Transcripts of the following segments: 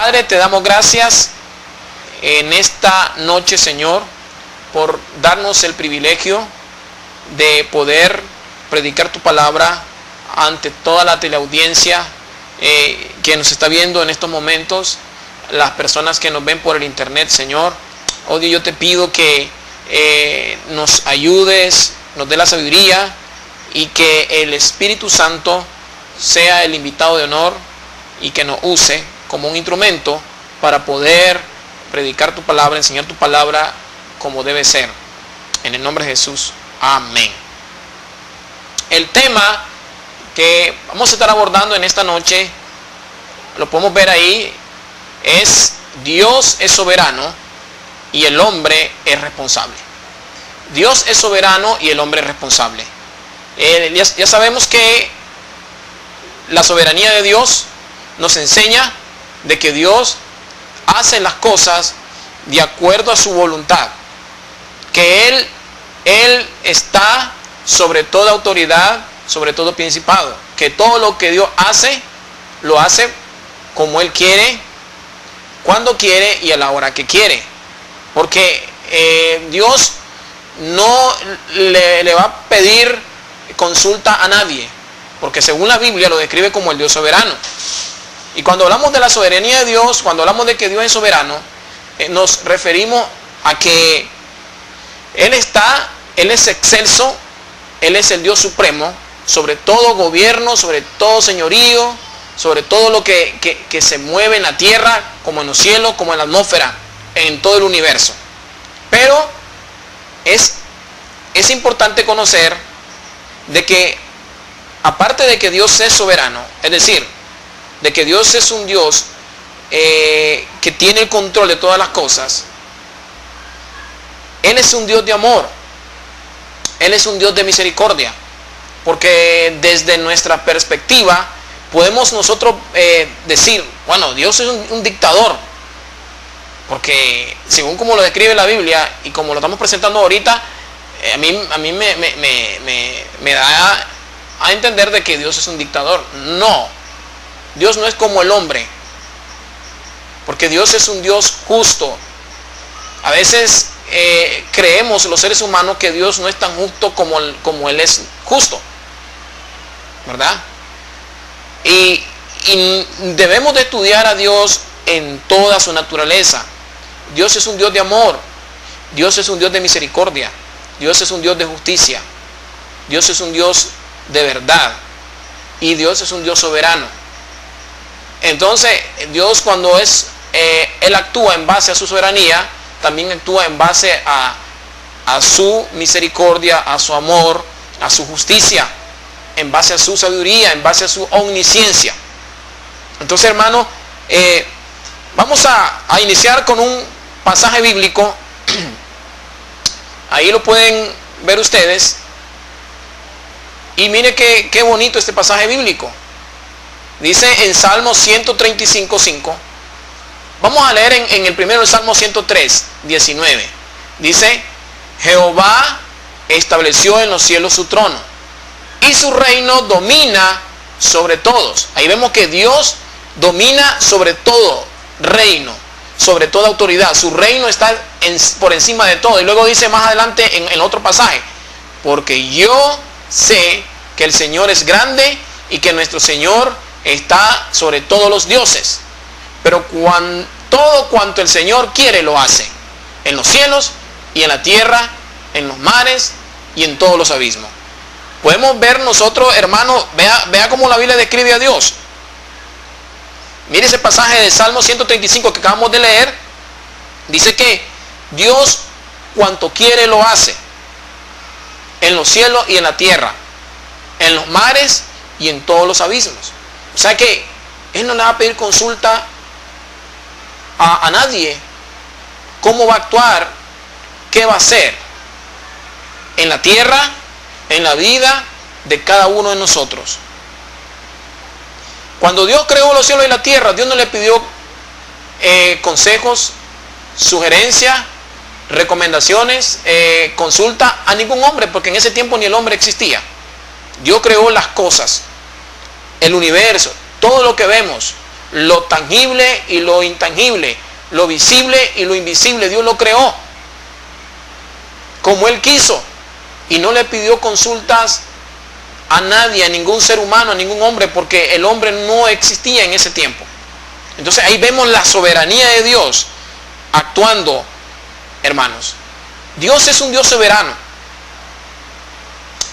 Padre, te damos gracias en esta noche, Señor, por darnos el privilegio de poder predicar tu palabra ante toda la teleaudiencia que nos está viendo en estos momentos, las personas que nos ven por el internet, Señor. Oh Dios, yo te pido que nos ayudes, nos dé la sabiduría y que el Espíritu Santo sea el invitado de honor y que nos use como un instrumento para poder predicar tu palabra, enseñar tu palabra como debe ser. En el nombre de Jesús. Amén. El tema que vamos a estar abordando en esta noche, lo podemos ver ahí, es Dios es soberano y el hombre es responsable. Dios es soberano y el hombre es responsable. Ya sabemos que la soberanía de Dios nos enseña de que Dios hace las cosas de acuerdo a su voluntad, que Él está sobre toda autoridad, sobre todo principado, que todo lo que Dios hace, lo hace como Él quiere, cuando quiere y a la hora que quiere, porque Dios no le va a pedir consulta a nadie, porque según la Biblia lo describe como el Dios soberano. Y cuando hablamos de la soberanía de Dios, cuando hablamos de que Dios es soberano, nos referimos a que Él es excelso, Él es el Dios supremo, sobre todo gobierno, sobre todo señorío, sobre todo lo que se mueve en la tierra, como en los cielos, como en la atmósfera, en todo el universo. Pero es importante conocer de que, aparte de que Dios es soberano, es decir, de que Dios es un Dios que tiene el control de todas las cosas, Él es un Dios de amor, Él es un Dios de misericordia, porque desde nuestra perspectiva podemos nosotros decir, bueno, Dios es un dictador, porque según como lo describe la Biblia y como lo estamos presentando ahorita, a mí me da a entender de que Dios es un dictador. No, Dios no es como el hombre, porque Dios es un Dios justo. A veces creemos los seres humanos que Dios no es tan justo como Él es justo, ¿verdad? Y debemos de estudiar a Dios en toda su naturaleza. Dios es un Dios de amor, Dios es un Dios de misericordia, Dios es un Dios de justicia, Dios es un Dios de verdad y Dios es un Dios soberano. Entonces Dios, cuando Él actúa en base a su soberanía, también actúa en base a su misericordia, a su amor, a su justicia, en base a su sabiduría, en base a su omnisciencia. Entonces, hermano, vamos a iniciar con un pasaje bíblico. Ahí lo pueden ver ustedes. Y mire qué bonito este pasaje bíblico. Dice en Salmo 135:5. Vamos a leer en el primero, el Salmo 103:19. Dice: Jehová estableció en los cielos su trono, y su reino domina sobre todos. Ahí vemos que Dios domina sobre todo reino, sobre toda autoridad. Su reino está por encima de todo. Y luego dice más adelante en otro pasaje: porque yo sé que el Señor es grande y que nuestro Señor está sobre todos los dioses. Pero todo cuanto el Señor quiere lo hace, en los cielos y en la tierra, en los mares y en todos los abismos. Podemos ver nosotros, hermanos, vea cómo la Biblia describe a Dios. Mire ese pasaje de Salmo 135 que acabamos de leer. Dice que Dios cuanto quiere lo hace, en los cielos y en la tierra, en los mares y en todos los abismos. O sea que Él no le va a pedir consulta a nadie cómo va a actuar, qué va a hacer en la tierra, en la vida de cada uno de nosotros. Cuando Dios creó los cielos y la tierra, Dios no le pidió consejos, sugerencias, recomendaciones, consulta a ningún hombre, porque en ese tiempo ni el hombre existía. Dios creó las cosas, el universo, todo lo que vemos, lo tangible y lo intangible, lo visible y lo invisible. Dios lo creó como Él quiso y no le pidió consultas a nadie, a ningún ser humano, a ningún hombre, porque el hombre no existía en ese tiempo. Entonces ahí vemos la soberanía de Dios actuando, hermanos. Dios es un Dios soberano.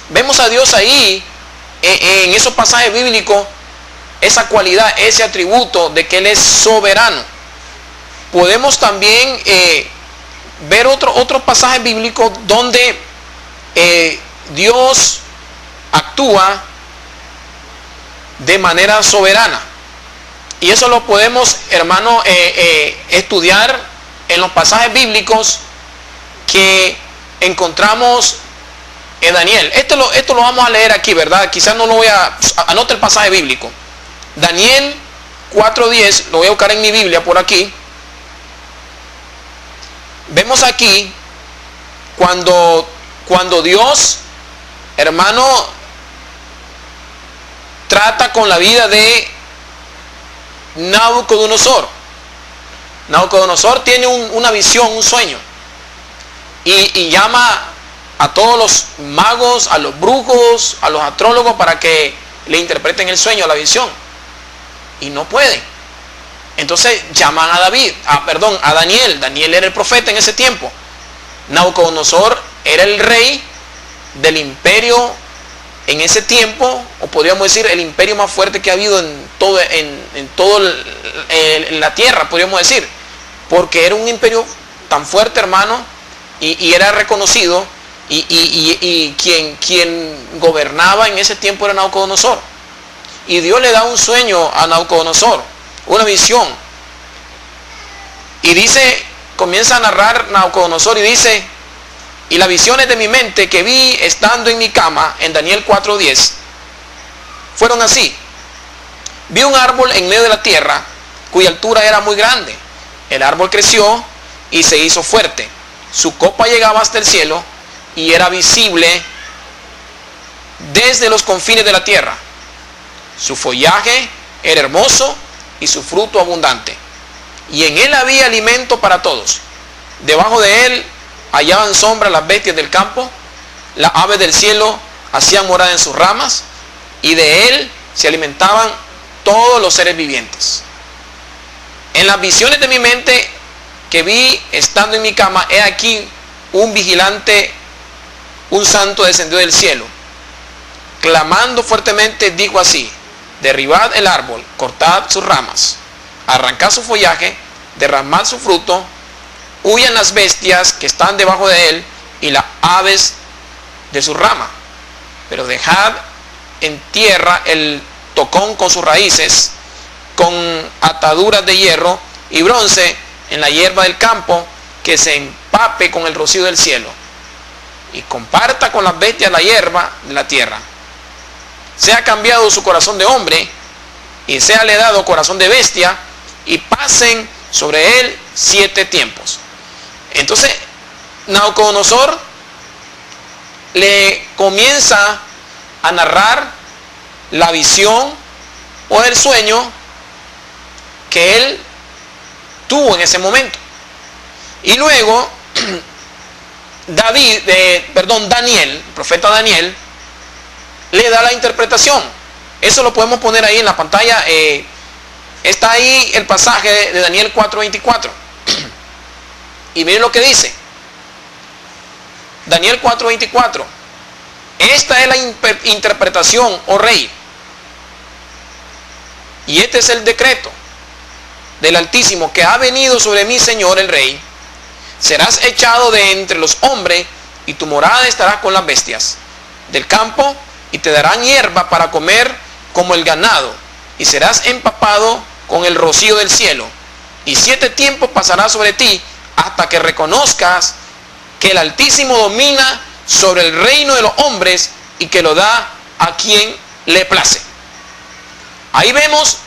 Vemos a Dios ahí en esos pasajes bíblicos, esa cualidad, ese atributo de que Él es soberano. Podemos también ver otros pasajes bíblicos donde Dios actúa de manera soberana. Y eso lo podemos, hermano, estudiar en los pasajes bíblicos que encontramos en Daniel. Esto lo vamos a leer aquí, ¿verdad? Quizás no lo voy a... Anote el pasaje bíblico. Daniel 4:10, lo voy a buscar en mi Biblia por aquí. Vemos aquí cuando Dios, hermano, trata con la vida de Nabucodonosor. Nabucodonosor tiene una visión, un sueño, y llama a todos los magos, a los brujos, a los astrólogos para que le interpreten el sueño, la visión, y no pueden. Entonces llaman a Daniel. Daniel era el profeta en ese tiempo. Nabucodonosor era el rey del imperio en ese tiempo, o podríamos decir el imperio más fuerte que ha habido en la tierra, podríamos decir, porque era un imperio tan fuerte, hermano, y era reconocido, y quien gobernaba en ese tiempo era Nabucodonosor. Y Dios le da un sueño a Nabucodonosor, una visión, y dice, comienza a narrar Nabucodonosor y dice: y las visiones de mi mente que vi estando en mi cama, en Daniel 4:10, fueron así. Vi un árbol en medio de la tierra, cuya altura era muy grande. El árbol creció y se hizo fuerte. Su copa llegaba hasta el cielo y era visible desde los confines de la tierra. Su follaje era hermoso y su fruto abundante. Y en él había alimento para todos. Debajo de él hallaban sombra las bestias del campo, las aves del cielo hacían morada en sus ramas, y de él se alimentaban todos los seres vivientes. En las visiones de mi mente que vi estando en mi cama, he aquí un vigilante, un santo descendió del cielo, clamando fuertemente, dijo así: derribad el árbol, cortad sus ramas, arrancad su follaje, derramad su fruto, huyan las bestias que están debajo de él y las aves de su rama, pero dejad en tierra el tocón con sus raíces, con ataduras de hierro y bronce en la hierba del campo, que se empape con el rocío del cielo, y comparta con las bestias la hierba de la tierra. Sea cambiado su corazón de hombre, y séale dado corazón de bestia, y pasen sobre él 7 tiempos. Entonces Nabucodonosor le comienza a narrar la visión o el sueño que él tuvo en ese momento. Y luego Daniel, el profeta Daniel, le da la interpretación. Eso lo podemos poner ahí en la pantalla. Está ahí el pasaje de Daniel 4:24. Y miren lo que dice. Daniel 4:24. Esta es la interpretación, oh rey. Y este es el decreto del Altísimo que ha venido sobre mi señor el rey. Serás echado de entre los hombres, y tu morada estará con las bestias del campo, y te darán hierba para comer como el ganado, y serás empapado con el rocío del cielo. Y 7 tiempos pasará sobre ti, hasta que reconozcas que el Altísimo domina sobre el reino de los hombres, y que lo da a quien le place. Ahí vemos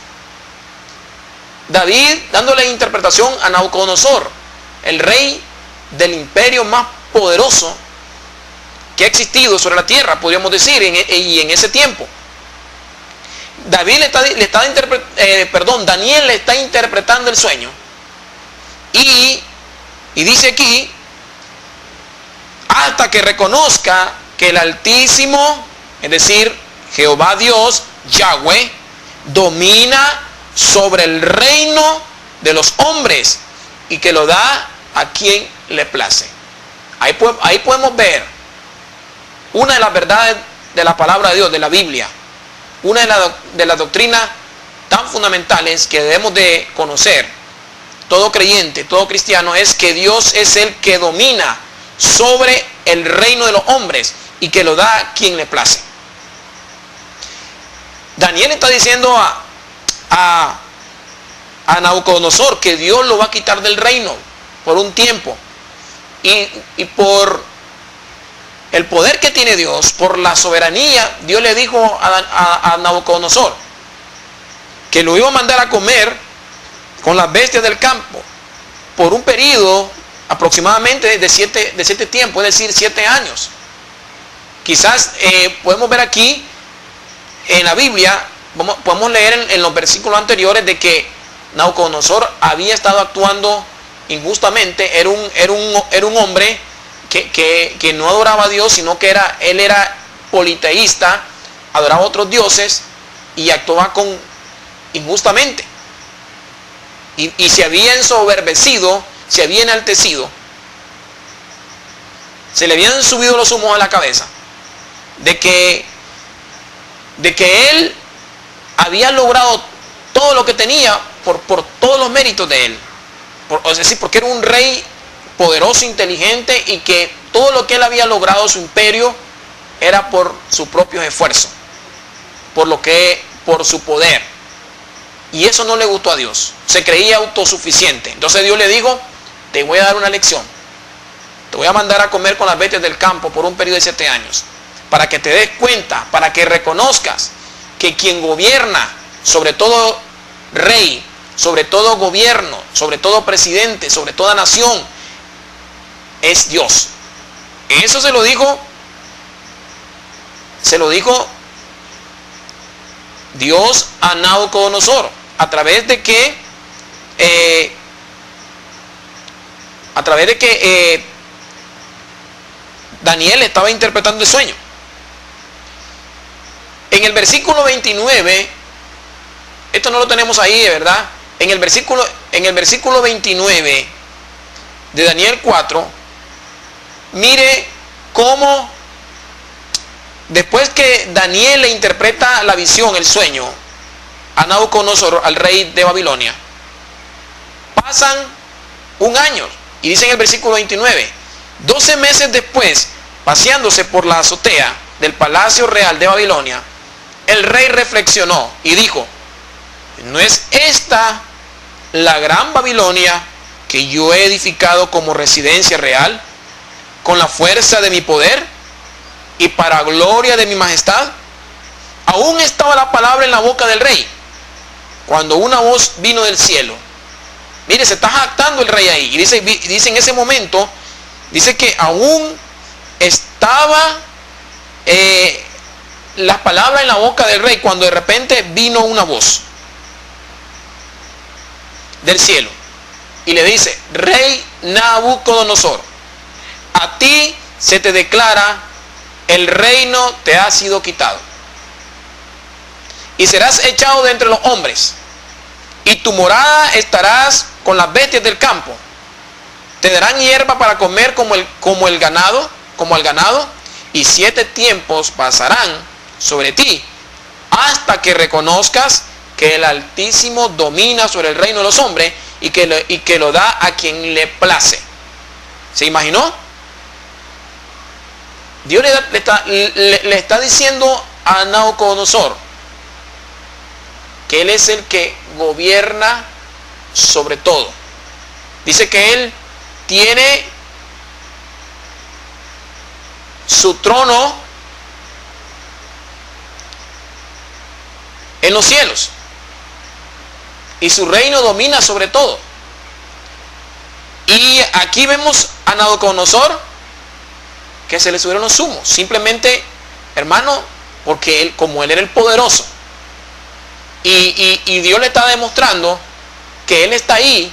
David dándole interpretación a Nabucodonosor, el rey del imperio más poderoso que ha existido sobre la tierra, podríamos decir, y en ese tiempo. Daniel le está interpretando el sueño. Y dice aquí, hasta que reconozca que el Altísimo, es decir, Jehová Dios, Yahweh, domina sobre el reino de los hombres y que lo da a quien le place. Ahí podemos ver una de las verdades de la palabra de Dios, de la Biblia. Una de las doctrinas tan fundamentales que debemos de conocer, todo creyente, todo cristiano, es que Dios es el que domina sobre el reino de los hombres y que lo da a quien le place. Daniel está diciendo a Nabucodonosor que Dios lo va a quitar del reino por un tiempo. Y por el poder que tiene Dios, por la soberanía, Dios le dijo a Nabucodonosor que lo iba a mandar a comer con las bestias del campo por un periodo aproximadamente de siete tiempos, es decir, 7 años. Quizás podemos ver aquí en la Biblia, podemos leer en los versículos anteriores de que Nabucodonosor había estado actuando injustamente. Era un hombre que no adoraba a Dios, sino que él era politeísta, adoraba a otros dioses y actuaba injustamente. Y se había ensoberbecido, se había enaltecido, se le habían subido los humos a la cabeza de que él había logrado todo lo que tenía por todos los méritos de él. Es decir, porque era un rey poderoso, inteligente, y que todo lo que él había logrado, su imperio, era por sus propios esfuerzos, por su poder. Y eso no le gustó a Dios. Se creía autosuficiente. Entonces Dios le dijo: te voy a dar una lección. Te voy a mandar a comer con las bestias del campo por un periodo de 7 años. Para que te des cuenta, para que reconozcas que quien gobierna sobre todo rey, sobre todo gobierno, sobre todo presidente, sobre toda nación, es Dios. Eso se lo dijo Dios a Nabucodonosor, a través de que Daniel estaba interpretando el sueño. En el versículo 29, esto no lo tenemos ahí, de verdad. En el versículo 29 de Daniel 4, mire cómo después que Daniel le interpreta la visión, el sueño, a Nabucodonosor, al rey de Babilonia, pasan un año. Y dice en el versículo 29, 12 meses después, paseándose por la azotea del palacio real de Babilonia, el rey reflexionó y dijo: ¿no es esta la gran Babilonia que yo he edificado como residencia real, con la fuerza de mi poder y para gloria de mi majestad? Aún estaba la palabra en la boca del rey, cuando una voz vino del cielo. Mire, se está jactando el rey ahí. Y dice en ese momento, dice que aún estaba la palabra en la boca del rey, cuando de repente vino una voz del cielo y le dice: rey Nabucodonosor, a ti se te declara, el reino te ha sido quitado y serás echado de entre los hombres, y tu morada estarás con las bestias del campo. Te darán hierba para comer como al ganado, y 7 tiempos pasarán sobre ti, hasta que reconozcas que el Altísimo domina sobre el reino de los hombres y que lo da a quien le place. ¿Se imaginó? Dios le está diciendo a Nabucodonosor que él es el que gobierna sobre todo. Dice que él tiene su trono en los cielos y su reino domina sobre todo. Y aquí vemos a Nabucodonosor que se le subieron los humos, simplemente, hermano, porque como él era el poderoso, Y Dios le está demostrando que Él está ahí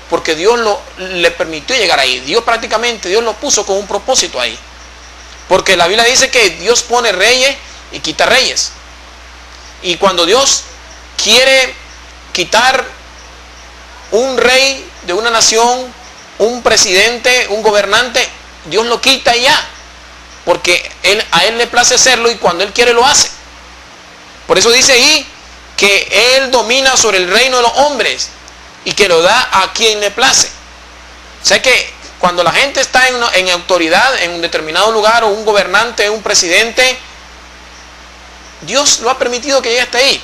porque Dios le permitió llegar ahí. Dios lo puso con un propósito ahí. Porque la Biblia dice que Dios pone reyes y quita reyes. Y cuando Dios quiere quitar un rey de una nación, un presidente, un gobernante, Dios lo quita y ya. Porque a Él le place hacerlo y cuando Él quiere lo hace. Por eso dice ahí que Él domina sobre el reino de los hombres y que lo da a quien le place. O sea que cuando la gente está en autoridad en un determinado lugar, o un gobernante, un presidente, Dios lo ha permitido que llegue hasta ahí.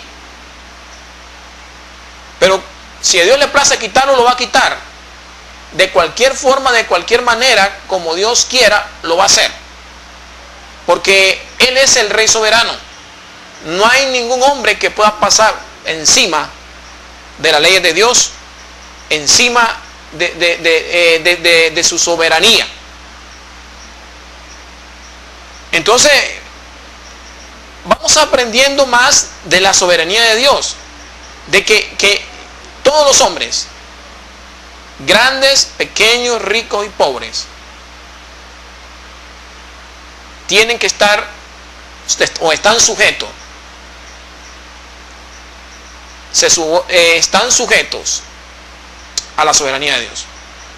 Pero si a Dios le place quitarlo, lo va a quitar. De cualquier forma, de cualquier manera, como Dios quiera, lo va a hacer. Porque Él es el Rey soberano. No hay ningún hombre que pueda pasar encima de las leyes de Dios, encima de su soberanía. Entonces, vamos aprendiendo más de la soberanía de Dios, de que todos los hombres, grandes, pequeños, ricos y pobres, tienen que estar o están sujetos, están sujetos a la soberanía de Dios,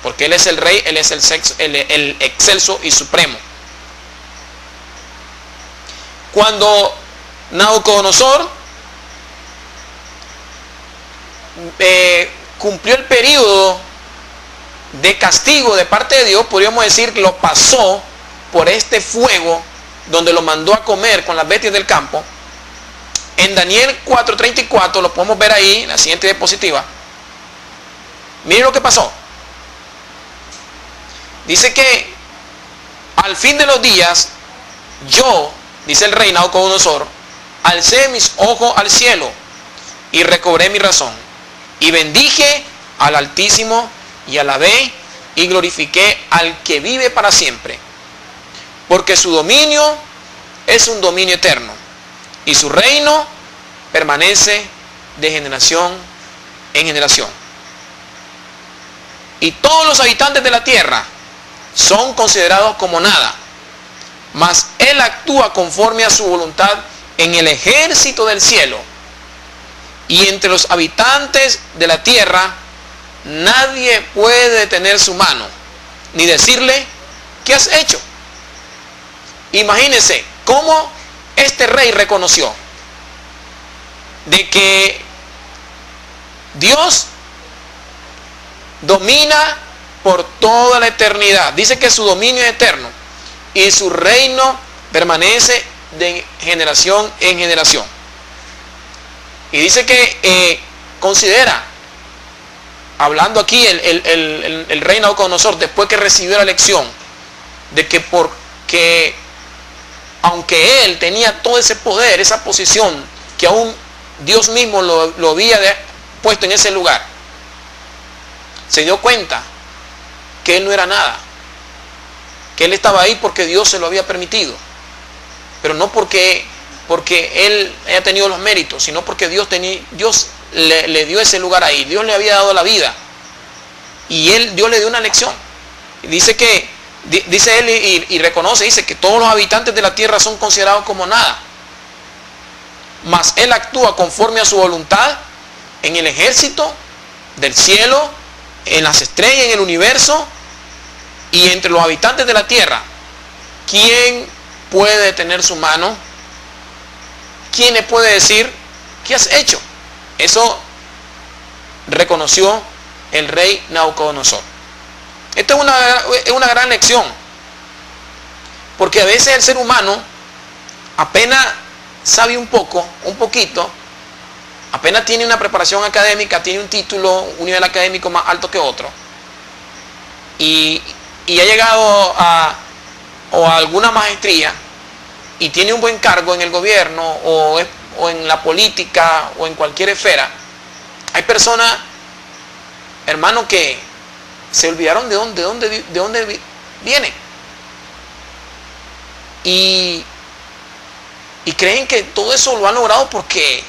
porque Él es el Rey, Él es el excelso y supremo. Cuando Nabucodonosor cumplió el periodo de castigo de parte de Dios, podríamos decir que lo pasó por este fuego donde lo mandó a comer con las bestias del campo. En Daniel 4:34, lo podemos ver ahí en la siguiente diapositiva. Miren lo que pasó. Dice que al fin de los días, yo, dice el rey Nabucodonosor, alcé mis ojos al cielo y recobré mi razón. Y bendije al Altísimo y alabé y glorifiqué al que vive para siempre. Porque su dominio es un dominio eterno y su reino permanece de generación en generación. Y todos los habitantes de la tierra son considerados como nada, mas Él actúa conforme a su voluntad en el ejército del cielo. Y entre los habitantes de la tierra nadie puede detener su mano, ni decirle, ¿qué has hecho? Imagínense cómo este rey reconoció de que Dios domina por toda la eternidad. Dice que su dominio es eterno y su reino permanece de generación en generación. Y dice que considera, hablando aquí el rey Nabucodonosor, después que recibió la lección de que porque aunque él tenía todo ese poder, esa posición, que aún Dios mismo lo había puesto en ese lugar, se dio cuenta que él no era nada, que él estaba ahí porque Dios se lo había permitido, pero no porque él haya tenido los méritos, sino porque Dios le dio ese lugar ahí. Dios le había dado la vida y Dios le dio una lección. Dice él y reconoce, dice que todos los habitantes de la tierra son considerados como nada, mas Él actúa conforme a su voluntad en el ejército del cielo, en las estrellas, en el universo y entre los habitantes de la tierra. ¿Quién puede detener su mano? ¿Quién le puede decir, ¿qué has hecho? Eso reconoció el rey Nabucodonosor. Esto es una gran lección, porque a veces el ser humano apenas sabe un poquito, apenas tiene una preparación académica, tiene un título, un nivel académico más alto que otro, y ha llegado a alguna maestría y tiene un buen cargo en el gobierno o en la política o en cualquier esfera. Hay personas, hermano, que se olvidaron de dónde vienen y creen que todo eso lo han logrado porque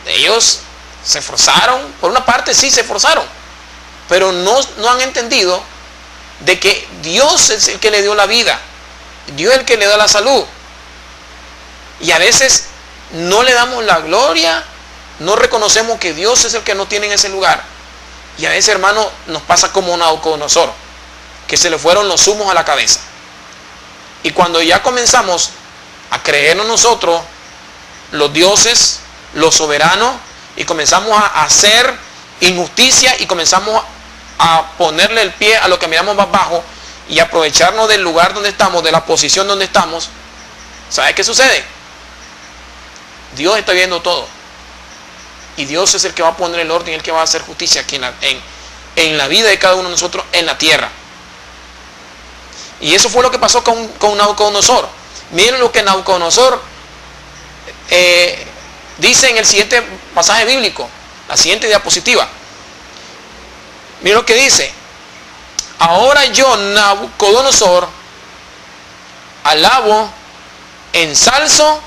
Ellos se esforzaron, por una parte sí se esforzaron, pero no han entendido de que Dios es el que le dio la vida, Dios es el que le da la salud. Y a veces no le damos la gloria, no reconocemos que Dios es el que nos tiene en ese lugar. Y a veces, hermano, nos pasa como Nabucodonosor, que se le fueron los humos a la cabeza. Y cuando ya comenzamos a creernos nosotros los dioses, los soberanos, y comenzamos a hacer injusticia y comenzamos a ponerle el pie a lo que miramos más bajo y aprovecharnos del lugar donde estamos, de la posición donde estamos, ¿sabe qué sucede? Dios está viendo todo. Y Dios es el que va a poner el orden, el que va a hacer justicia aquí en la vida de cada uno de nosotros en la tierra. Y eso fue lo que pasó con Nabucodonosor. Miren lo que Nabucodonosor dice en el siguiente pasaje bíblico, la siguiente diapositiva. Miren lo que dice: ahora yo, Nabucodonosor, alabo, ensalzo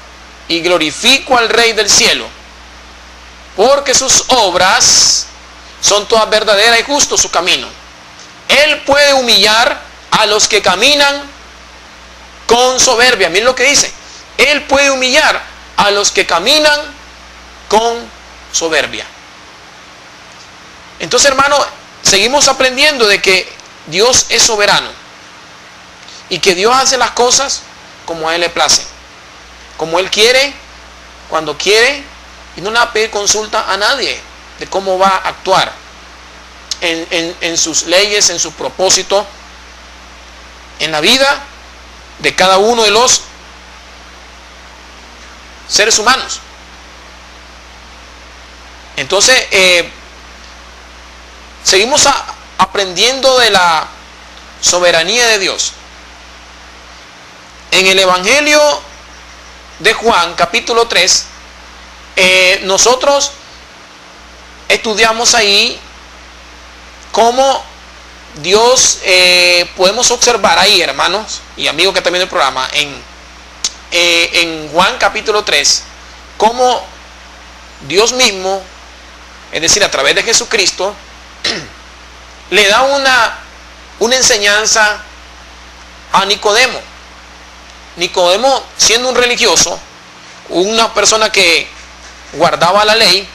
y glorifico al Rey del cielo, porque sus obras son todas verdaderas y justos su camino. Él puede humillar a los que caminan con soberbia. Miren lo que dice: Él puede humillar a los que caminan con soberbia. Entonces, hermano, seguimos aprendiendo de que Dios es soberano y que Dios hace las cosas como a Él le place, como Él quiere, cuando quiere, y no le va a pedir consulta a nadie de cómo va a actuar en sus leyes, en sus propósitos, en la vida de cada uno de los seres humanos. Entonces, seguimos aprendiendo de la soberanía de Dios. En el Evangelio de Juan, capítulo 3, nosotros estudiamos ahí cómo Dios, podemos observar ahí, hermanos y amigos que están viendo el programa, en Juan capítulo 3, cómo Dios mismo, es decir, a través de Jesucristo, le da una enseñanza a Nicodemo. Nicodemo, siendo un religioso, una persona que guardaba la ley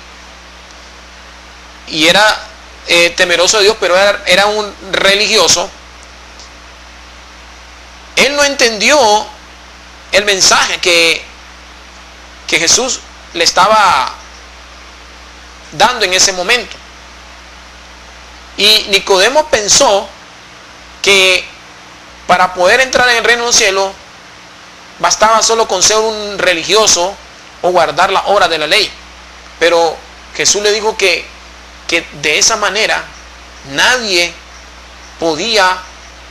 y era temeroso de Dios, pero era un religioso, él no entendió el mensaje que Jesús le estaba dando en ese momento. Y Nicodemo pensó que para poder entrar en el reino del cielo bastaba solo con ser un religioso o guardar la hora de la ley. Pero Jesús le dijo que de esa manera nadie podía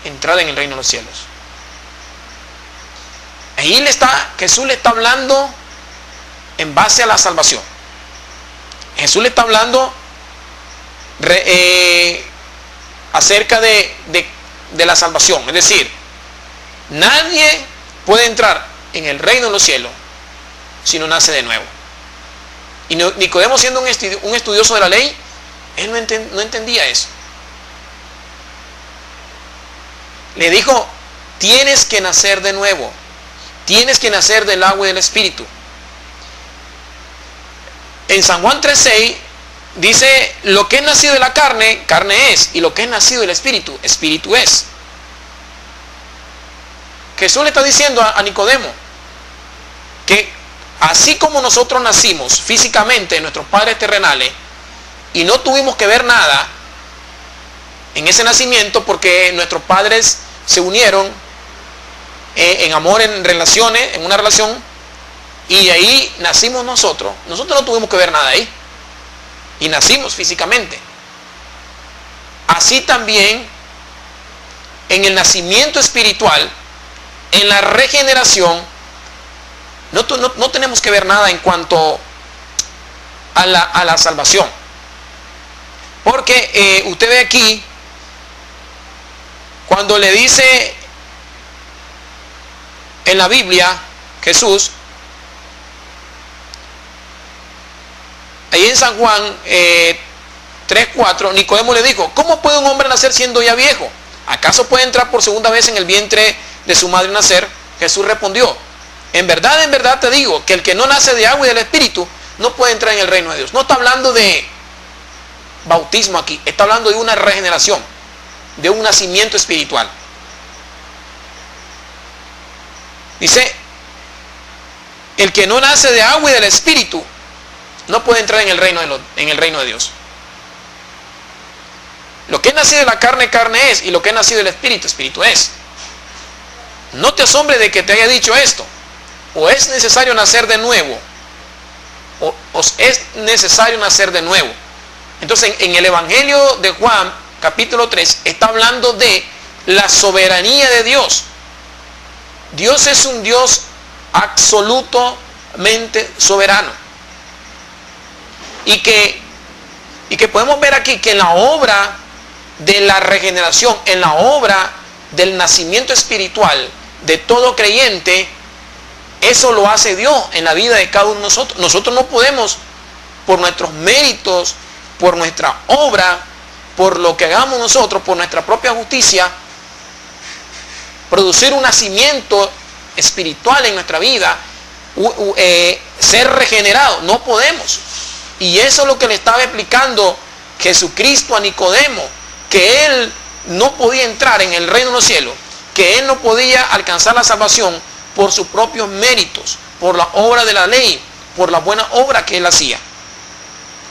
entrar en el reino de los cielos. Ahí Jesús le está hablando en base a la salvación. Jesús le está hablando acerca de la salvación. Es decir, nadie puede entrar en el reino de los cielos si no nace de nuevo. Y Nicodemo, siendo un estudioso de la ley, él no entendía eso. Le dijo: tienes que nacer de nuevo, tienes que nacer del agua y del Espíritu. En San Juan 3:6 dice: lo que es nacido de la carne, carne es, y lo que es nacido del Espíritu, Espíritu es. Jesús le está diciendo a Nicodemo que así como nosotros nacimos físicamente de nuestros padres terrenales y no tuvimos que ver nada en ese nacimiento porque nuestros padres se unieron en amor, en relaciones, en una relación, y de ahí nacimos nosotros no tuvimos que ver nada ahí y nacimos físicamente. Así también en el nacimiento espiritual, en la regeneración, no tenemos que ver nada en cuanto a la salvación. Porque usted ve aquí, cuando le dice en la Biblia Jesús, ahí en San Juan 3:4, Nicodemo le dijo, ¿cómo puede un hombre nacer siendo ya viejo? ¿Acaso puede entrar por segunda vez en el vientre de su madre y nacer? Jesús respondió, en verdad te digo, que el que no nace de agua y del Espíritu, no puede entrar en el reino de Dios. No está hablando de bautismo aquí, está hablando de una regeneración, de un nacimiento espiritual. Dice, el que no nace de agua y del Espíritu, no puede entrar en el reino de Dios. Lo que es nacido de la carne, carne es, y lo que es nacido del Espíritu, Espíritu es. No te asombres de que te haya dicho esto. O es necesario nacer de nuevo, o es necesario nacer de nuevo. Entonces, en el Evangelio de Juan, capítulo 3, está hablando de la soberanía de Dios. Dios es un Dios absolutamente soberano. Y que podemos ver aquí que en la obra de la regeneración, en la obra del nacimiento espiritual de todo creyente, eso lo hace Dios en la vida de cada uno de nosotros. Nosotros no podemos, por nuestros méritos, por nuestra obra, por lo que hagamos nosotros, por nuestra propia justicia, producir un nacimiento espiritual en nuestra vida, ser regenerado. No podemos. Y eso es lo que le estaba explicando Jesucristo a Nicodemo, que él no podía entrar en el reino de los cielos, que él no podía alcanzar la salvación por sus propios méritos, por la obra de la ley, por la buena obra que él hacía,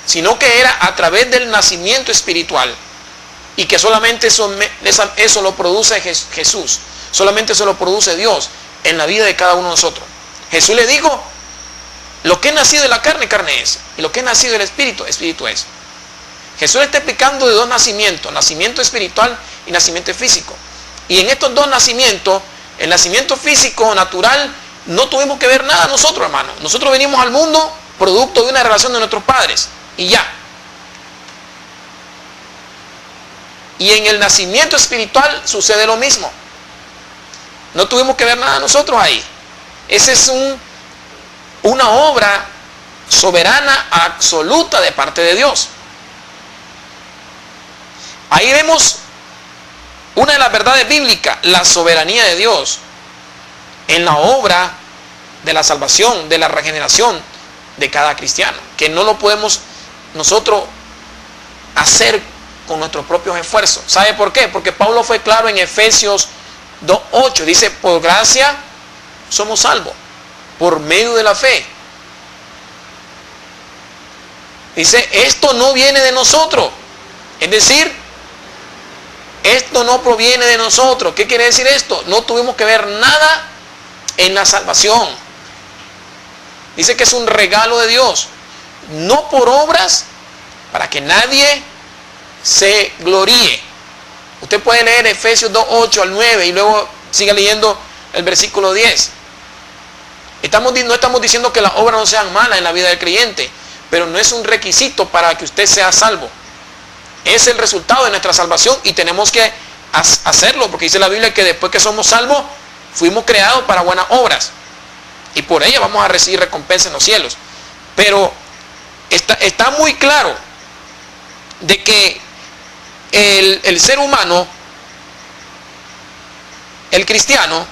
sino que era a través del nacimiento espiritual, y que solamente eso lo produce Jesús, solamente eso lo produce Dios en la vida de cada uno de nosotros. Jesús le dijo, lo que es nacido de la carne, carne es, y lo que es nacido del Espíritu, Espíritu es. Jesús está explicando de dos nacimientos, nacimiento espiritual y nacimiento físico. Y en estos dos nacimientos, el nacimiento físico natural, no tuvimos que ver nada nosotros, hermanos. Nosotros venimos al mundo producto de una relación de nuestros padres, y ya. Y en el nacimiento espiritual sucede lo mismo. No tuvimos que ver nada nosotros ahí. Esa es una obra soberana absoluta de parte de Dios. Ahí vemos una de las verdades bíblicas, la soberanía de Dios en la obra de la salvación, de la regeneración de cada cristiano, que no lo podemos nosotros hacer con nuestros propios esfuerzos. ¿Sabe por qué? Porque Pablo fue claro en Efesios 2:8, dice, por gracia somos salvos, por medio de la fe. Dice, esto no viene de nosotros, es decir, esto no proviene de nosotros. ¿Qué quiere decir esto? No tuvimos que ver nada en la salvación. Dice que es un regalo de Dios, no por obras, para que nadie se gloríe. Usted puede leer Efesios 2:8 al 9 y luego siga leyendo el versículo 10. No estamos diciendo que las obras no sean malas en la vida del creyente, pero no es un requisito para que usted sea salvo. Es el resultado de nuestra salvación y tenemos que hacerlo, porque dice la Biblia que después que somos salvos, fuimos creados para buenas obras y por ellas vamos a recibir recompensa en los cielos. Pero está muy claro de que el ser humano, el cristiano,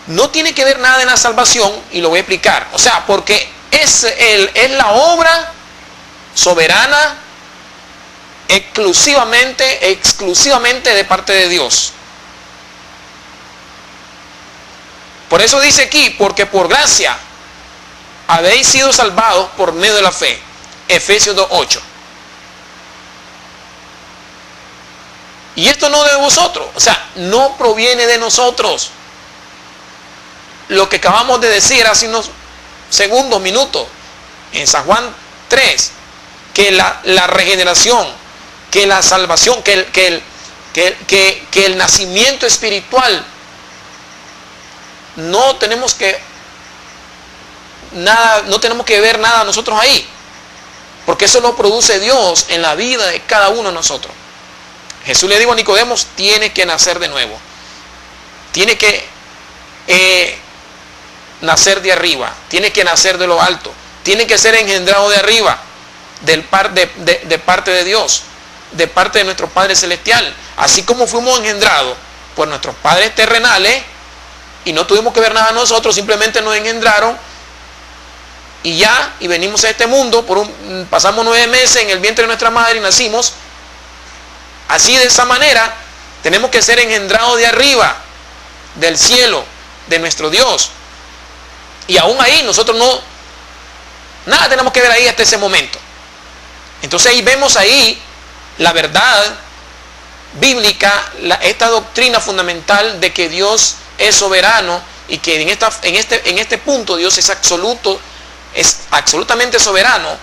no tiene que ver nada en la salvación, y lo voy a explicar. O sea, porque es la obra soberana exclusivamente de parte de Dios. Por eso dice aquí, porque por gracia habéis sido salvados por medio de la fe. Efesios 2:8. Y esto no de vosotros, o sea, no proviene de nosotros. Lo que acabamos de decir hace unos segundos, minutos, en San Juan 3, que la regeneración, que la salvación, que el nacimiento espiritual, no tenemos que ver nada nosotros ahí, porque eso lo produce Dios en la vida de cada uno de nosotros. Jesús le dijo a Nicodemo, tiene que nacer de nuevo, tiene que nacer de arriba, tiene que nacer de lo alto, tiene que ser engendrado de arriba, de parte de Dios, de parte de nuestro Padre Celestial. Así como fuimos engendrados por nuestros padres terrenales y no tuvimos que ver nada nosotros, simplemente nos engendraron y ya, y venimos a este mundo, pasamos 9 meses en el vientre de nuestra madre y nacimos. Así, de esa manera, tenemos que ser engendrados de arriba, del cielo, de nuestro Dios. Y aún ahí nosotros nada tenemos que ver ahí hasta ese momento. Entonces ahí vemos ahí la verdad bíblica, esta doctrina fundamental de que Dios es soberano y que en este punto Dios es absolutamente soberano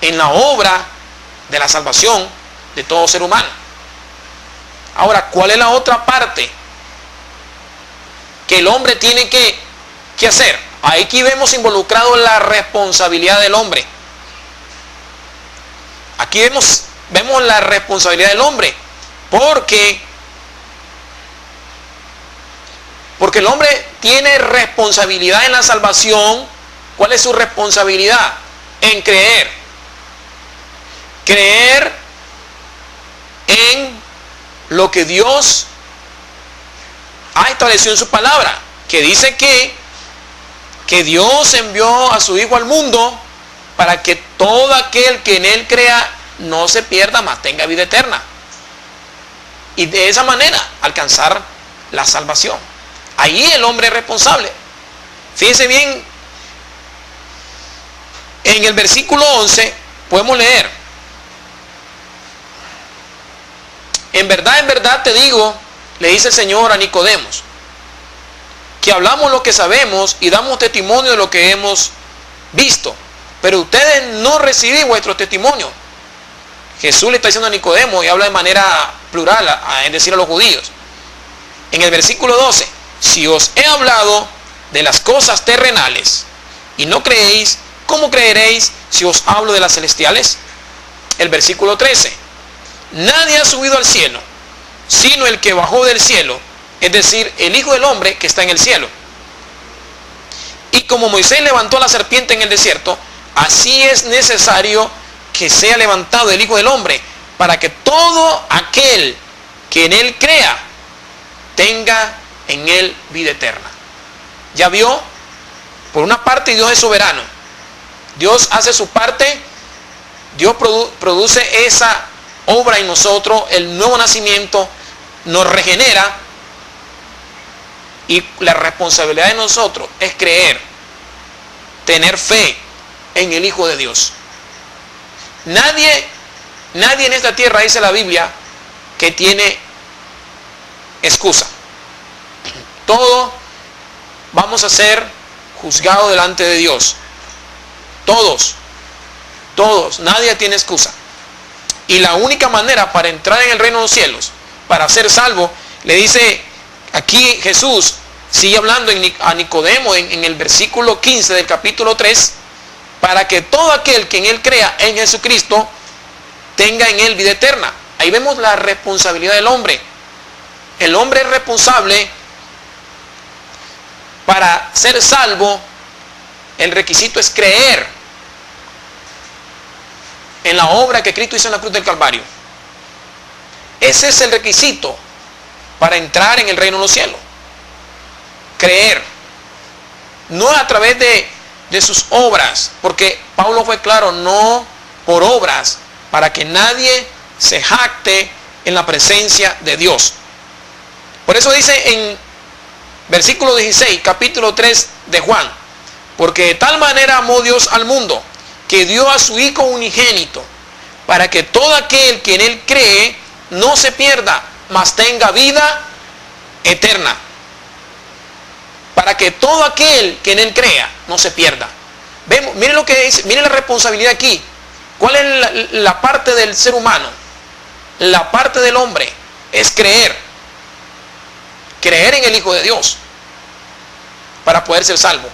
en la obra de la salvación de todo ser humano. Ahora, ¿cuál es la otra parte que el hombre tiene que hacer? Aquí vemos involucrado la responsabilidad del hombre. Aquí vemos la responsabilidad del hombre, porque el hombre tiene responsabilidad en la salvación. ¿Cuál es su responsabilidad? En creer. Creer en lo que Dios ha establecido en su palabra, que dice que Dios envió a su Hijo al mundo para que todo aquel que en Él crea no se pierda, mas tenga vida eterna. Y de esa manera alcanzar la salvación. Ahí el hombre es responsable. Fíjense bien, en el versículo 11 podemos leer: en verdad te digo, le dice el Señor a Nicodemos, que hablamos lo que sabemos y damos testimonio de lo que hemos visto, pero ustedes no reciben vuestro testimonio. Jesús le está diciendo a Nicodemo, y habla de manera plural, es decir, a los judíos. En el versículo 12, si os he hablado de las cosas terrenales y no creéis, ¿cómo creeréis si os hablo de las celestiales? El versículo 13, nadie ha subido al cielo, sino el que bajó del cielo, es decir, el Hijo del Hombre que está en el cielo. Y como Moisés levantó a la serpiente en el desierto, así es necesario que sea levantado el Hijo del Hombre, para que todo aquel que en Él crea tenga en Él vida eterna. Ya vio, por una parte Dios es soberano. Dios hace su parte, Dios produce esa obra en nosotros, el nuevo nacimiento, nos regenera, y la responsabilidad de nosotros es creer, tener fe en el Hijo de Dios. Nadie en esta tierra, dice la Biblia, que tiene excusa. Todos vamos a ser juzgados delante de Dios. Todos, nadie tiene excusa. Y la única manera para entrar en el reino de los cielos, para ser salvo, le dice aquí Jesús, sigue hablando a Nicodemo en el versículo 15 del capítulo 3, para que todo aquel que en Él crea en Jesucristo tenga en Él vida eterna. Ahí vemos la responsabilidad del hombre. El hombre es responsable. Para ser salvo, el requisito es creer en la obra que Cristo hizo en la cruz del Calvario. Ese es el requisito para entrar en el reino de los cielos. Creer. No a través de sus obras, porque Pablo fue claro, no por obras, para que nadie se jacte en la presencia de Dios. Por eso dice en versículo 16, capítulo 3 de Juan, porque de tal manera amó Dios al mundo, que dio a su Hijo unigénito, para que todo aquel que en Él cree no se pierda, mas tenga vida eterna. Para que todo aquel que en Él crea no se pierda. Vemos, miren lo que dice, miren la responsabilidad aquí. ¿Cuál es la parte del ser humano? La parte del hombre es creer. Creer en el Hijo de Dios para poder ser salvo.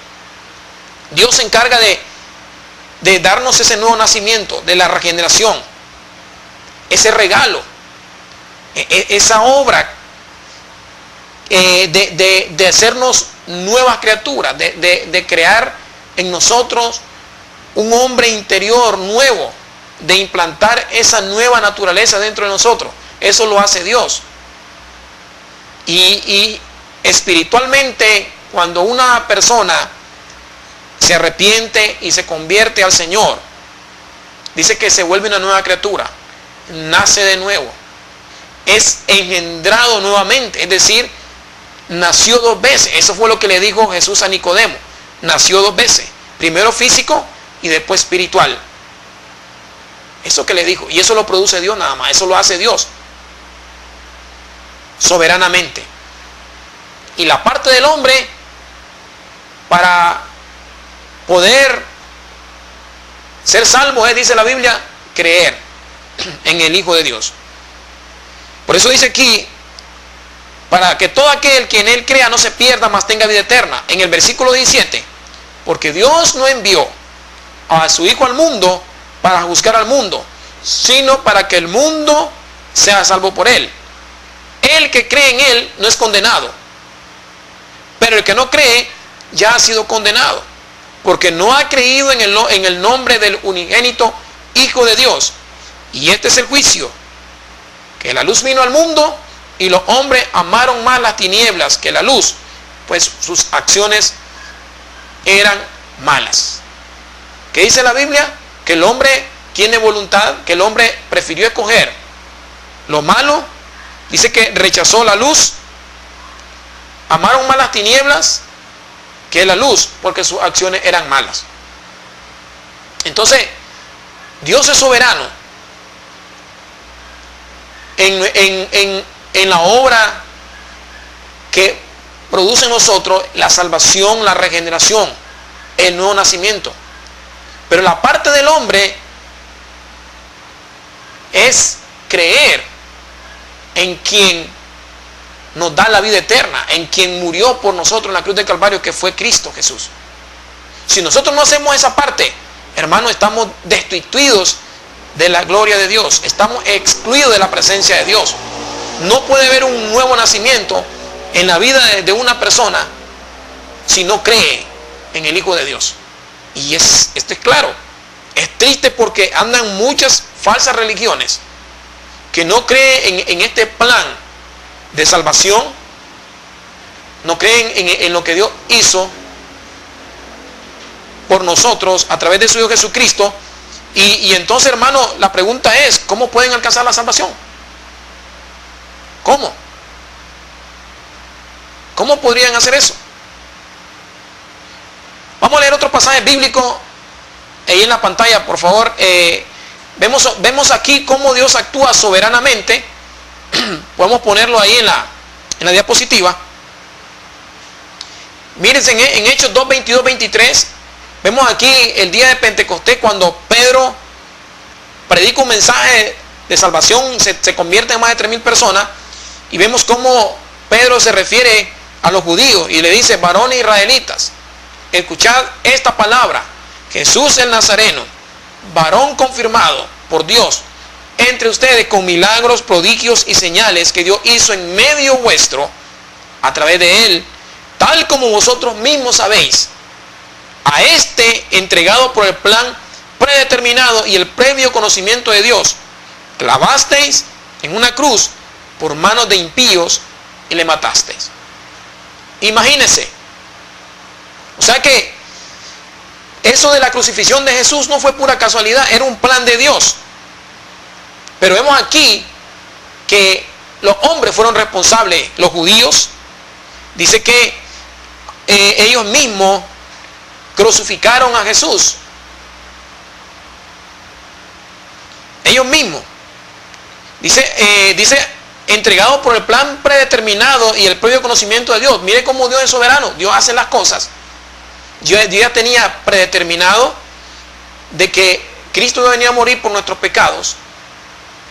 Dios se encarga de darnos ese nuevo nacimiento, de la regeneración, ese regalo, esa obra de hacernos nuevas criaturas, de crear en nosotros un hombre interior nuevo, de implantar esa nueva naturaleza dentro de nosotros. Eso lo hace Dios. Y espiritualmente, cuando una persona se arrepiente y se convierte al Señor, dice que se vuelve una nueva criatura, nace de nuevo, es engendrado nuevamente, es decir, nació dos veces. Eso fue lo que le dijo Jesús a Nicodemo. Nació dos veces, primero físico y después espiritual. Eso que le dijo, y eso lo produce Dios nada más, eso lo hace Dios soberanamente. Y la parte del hombre, para poder ser salvo es, dice la Biblia, creer en el Hijo de Dios. Por eso dice aquí, para que todo aquel que en Él crea no se pierda, mas tenga vida eterna. En el versículo 17, porque Dios no envió a su Hijo al mundo para juzgar al mundo, sino para que el mundo sea salvo por Él. El que cree en Él no es condenado, pero el que no cree ya ha sido condenado, porque no ha creído en el nombre del unigénito Hijo de Dios. Y este es el juicio, que la luz vino al mundo y los hombres amaron más las tinieblas que la luz, pues sus acciones eran malas. ¿Qué dice la Biblia? Que el hombre tiene voluntad, que el hombre prefirió escoger lo malo. Dice que rechazó la luz, amaron más las tinieblas que la luz, porque sus acciones eran malas. Entonces, Dios es soberano en la obra que produce en nosotros la salvación, la regeneración, el nuevo nacimiento. Pero la parte del hombre es creer en quien nos da la vida eterna, en quien murió por nosotros en la cruz del Calvario, que fue Cristo Jesús. Si nosotros no hacemos esa parte, hermano, estamos destituidos de la gloria de Dios, estamos excluidos de la presencia de Dios. No puede haber un nuevo nacimiento en la vida de una persona si no cree en el Hijo de Dios. Y esto es claro. Es triste porque andan muchas falsas religiones que no creen en este plan de salvación, no creen en lo que Dios hizo por nosotros a través de su Hijo Jesucristo. Y entonces, hermano, la pregunta es, ¿cómo pueden alcanzar la salvación? ¿Cómo? ¿Cómo podrían hacer eso? Vamos a leer otro pasaje bíblico ahí en la pantalla, por favor. Vemos aquí cómo Dios actúa soberanamente. Podemos ponerlo ahí en la diapositiva. Mírense en Hechos 2, 22, 23. Vemos aquí el día de Pentecostés, cuando Pedro predica un mensaje de salvación, se convierte en más de 3,000 personas. Y vemos cómo Pedro se refiere a los judíos y le dice: varones israelitas, escuchad esta palabra. Jesús el Nazareno, varón confirmado por Dios entre ustedes con milagros, prodigios y señales que Dios hizo en medio vuestro a través de él, tal como vosotros mismos sabéis. A este, entregado por el plan predeterminado y el previo conocimiento de Dios, clavasteis en una cruz por manos de impíos y le matasteis. Imagínense. O sea que eso de la crucifixión de Jesús no fue pura casualidad, era un plan de Dios. Pero vemos aquí que los hombres fueron responsables, los judíos. Dice que ellos mismos crucificaron a Jesús. Ellos mismos. Dice entregado por el plan predeterminado y el previo conocimiento de Dios. Mire cómo Dios es soberano. Dios hace las cosas. Dios ya tenía predeterminado de que Cristo iba a venir a morir por nuestros pecados,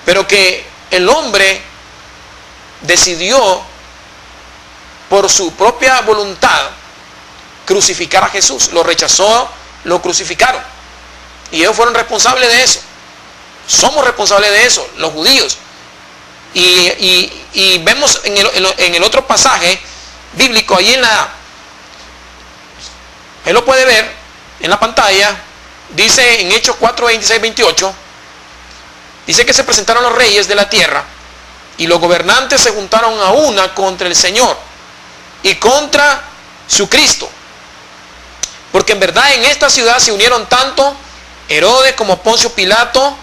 pero que el hombre decidió por su propia voluntad crucificar a Jesús. Lo rechazó, lo crucificaron. Y ellos fueron responsables de eso. Somos responsables de eso, los judíos. Y vemos en el otro pasaje bíblico, ahí él lo puede ver en la pantalla. dice en Hechos 4, 26, 28, dice que se presentaron los reyes de la tierra y los gobernantes se juntaron a una contra el Señor y contra su Cristo. Porque en verdad en esta ciudad se unieron tanto Herodes como Poncio Pilato,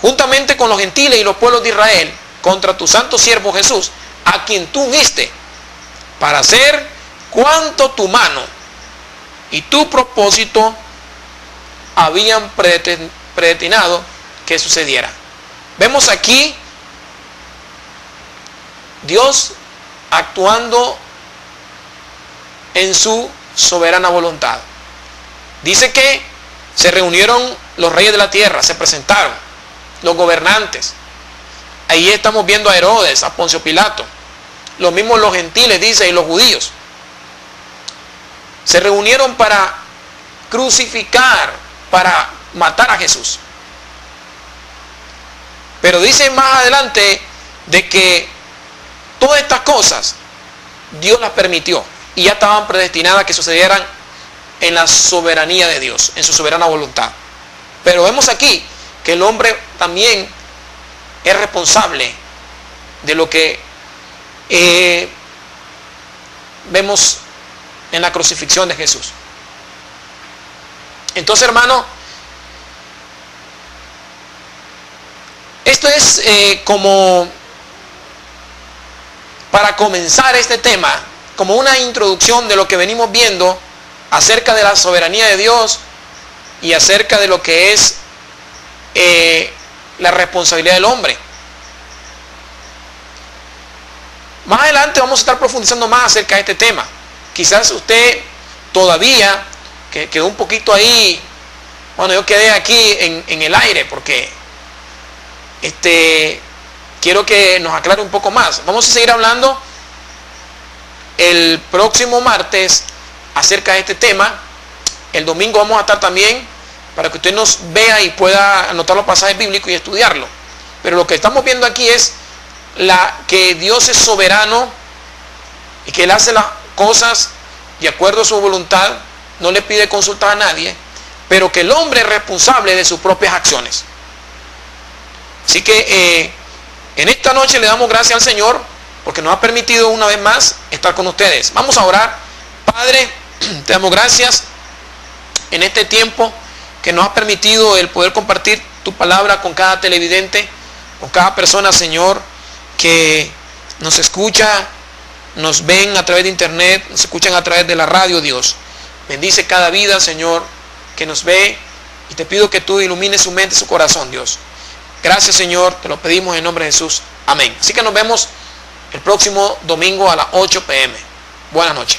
juntamente con los gentiles y los pueblos de Israel, contra tu santo siervo Jesús, a quien tú uniste, para hacer cuanto tu mano y tu propósito habían predestinado que sucediera. Vemos aquí Dios actuando en su soberana voluntad. Dice que se reunieron los reyes de la tierra, se presentaron los gobernantes. Ahí estamos viendo a Herodes, a Poncio Pilato, los mismos los gentiles, dice, y los judíos. Se reunieron para crucificar, para matar a Jesús. Pero dice más adelante de que todas estas cosas Dios las permitió y ya estaban predestinadas a que sucedieran en la soberanía de Dios, en su soberana voluntad. Pero vemos aquí que el hombre también es responsable de lo que vemos en la crucifixión de Jesús. Entonces, hermano, esto es como para comenzar este tema, como una introducción de lo que venimos viendo acerca de la soberanía de Dios y acerca de lo que es la responsabilidad del hombre. Más adelante vamos a estar profundizando más acerca de este tema. Quizás usted todavía que quedó un poquito ahí, bueno, yo quedé aquí en el aire porque quiero que nos aclare un poco más. Vamos a seguir hablando el próximo martes acerca de este tema. El domingo vamos a estar también para que usted nos vea y pueda anotar los pasajes bíblicos y estudiarlo. Pero lo que estamos viendo aquí es que Dios es soberano y que Él hace las cosas de acuerdo a su voluntad, no le pide consulta a nadie, pero que el hombre es responsable de sus propias acciones. Así que en esta noche le damos gracias al Señor porque nos ha permitido una vez más estar con ustedes. Vamos a orar. Padre, te damos gracias en este tiempo que nos ha permitido el poder compartir tu palabra con cada televidente, con cada persona, Señor, que nos escucha, nos ven a través de internet, nos escuchan a través de la radio, Dios. Bendice cada vida, Señor, que nos ve, y te pido que tú ilumines su mente y su corazón, Dios. Gracias, Señor, te lo pedimos en nombre de Jesús. Amén. Así que nos vemos el próximo domingo a las 8 p.m. Buenas noches.